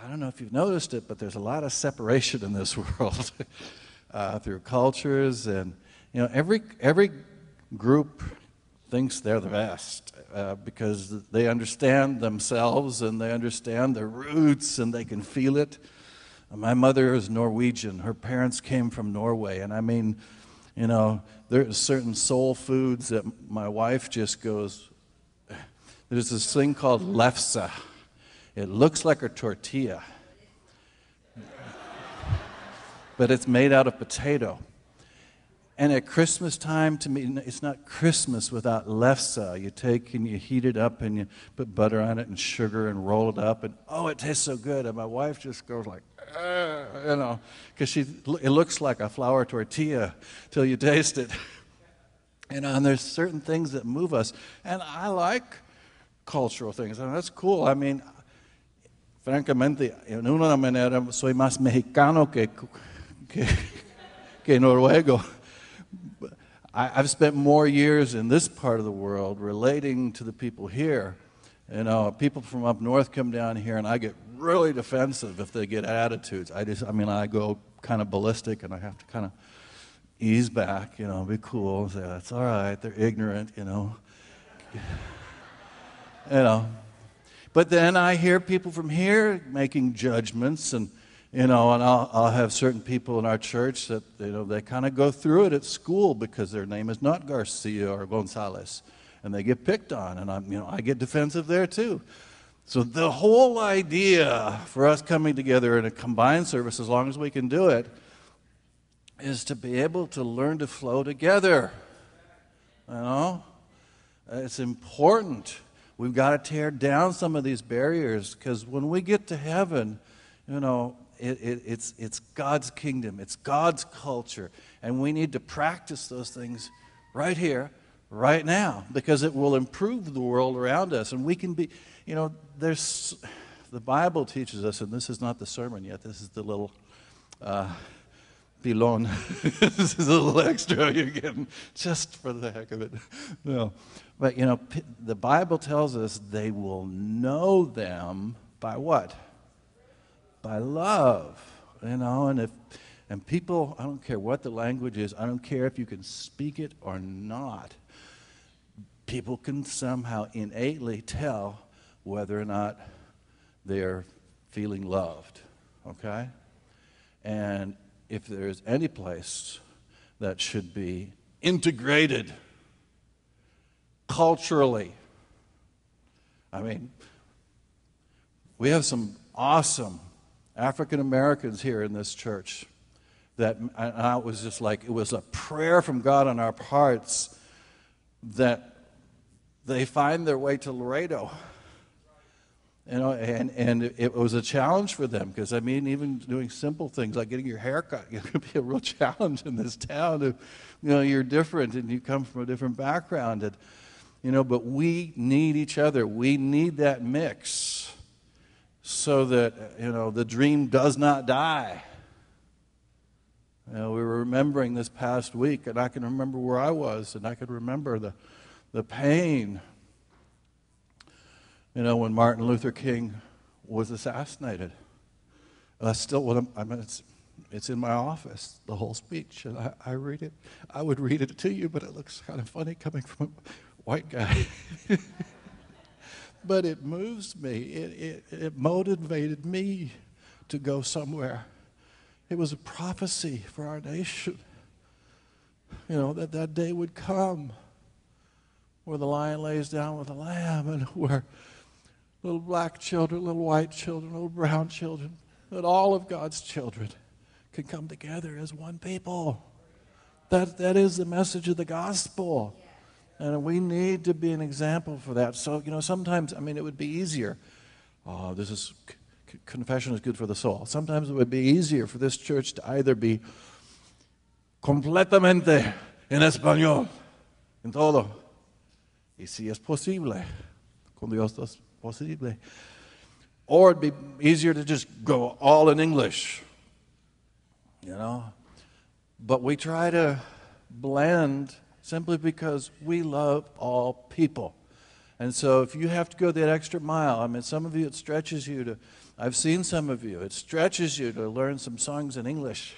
I don't know if you've noticed it, but there's a lot of separation in this world through cultures, and every group thinks they're the best because they understand themselves and they understand their roots and they can feel it. My mother is Norwegian. Her parents came from Norway, and I mean, there's certain soul foods that my wife just goes. There's this thing called lefse. It looks like a tortilla, but it's made out of potato. And at Christmas time, to me, it's not Christmas without lefse. You take and you heat it up and you put butter on it and sugar and roll it up, and it tastes so good. And my wife just goes like, because it looks like a flour tortilla till you taste it. And there's certain things that move us, and I like cultural things. And that's cool. I mean, francamente, en una manera soy más mexicano que noruego. I've spent more years in this part of the world relating to the people here. People from up north come down here, and I get really defensive if they get attitudes. I go kind of ballistic, and I have to kind of ease back, be cool, say, that's all right, they're ignorant, But then I hear people from here making judgments, and I'll have certain people in our church that they kind of go through it at school because their name is not Garcia or Gonzalez, and they get picked on, and I get defensive there too. So the whole idea for us coming together in a combined service, as long as we can do it, is to be able to learn to flow together. It's important. We've got to tear down some of these barriers, because when we get to heaven, it's God's kingdom, it's God's culture, and we need to practice those things right here, right now, because it will improve the world around us, and we can be, the Bible teaches us, and this is not the sermon yet, this is the little pilon, this is a little extra you're getting just for the heck of it. No. But, the Bible tells us they will know them by what? By love, and people, I don't care what the language is, I don't care if you can speak it or not, people can somehow innately tell whether or not they're feeling loved, okay? And if there's any place that should be integrated culturally, we have some awesome African Americans here in this church that I was just like, it was a prayer from God on our hearts that they find their way to Laredo. And it was a challenge for them, because even doing simple things like getting your hair cut, it could be a real challenge in this town. You're different and you come from a different background, and but we need each other. We need that mix so that the dream does not die. We were remembering this past week, and I can remember where I was, and I could remember the pain. When Martin Luther King was assassinated. That's still what it's in my office, the whole speech, and I read it. I would read it to you, but it looks kind of funny coming from a white guy. But it moves me. It motivated me to go somewhere. It was a prophecy for our nation, that day would come where the lion lays down with the lamb, and where little black children, little white children, little brown children, that all of God's children can come together as one people. That is the message of the gospel. And we need to be an example for that. So, sometimes, it would be easier. Confession is good for the soul. Sometimes it would be easier for this church to either be completamente en español, en todo. Y si es posible, con Dios es posible. Or it'd be easier to just go all in English, But we try to blend simply because we love all people. And so if you have to go that extra mile, some of you, it stretches you I've seen some of you. It stretches you to learn some songs in English.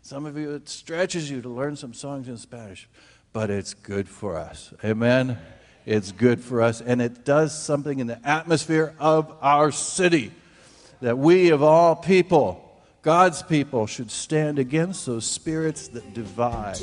Some of you, it stretches you to learn some songs in Spanish. But it's good for us. Amen? It's good for us. And it does something in the atmosphere of our city that we, of all people, God's people, should stand against those spirits that divide.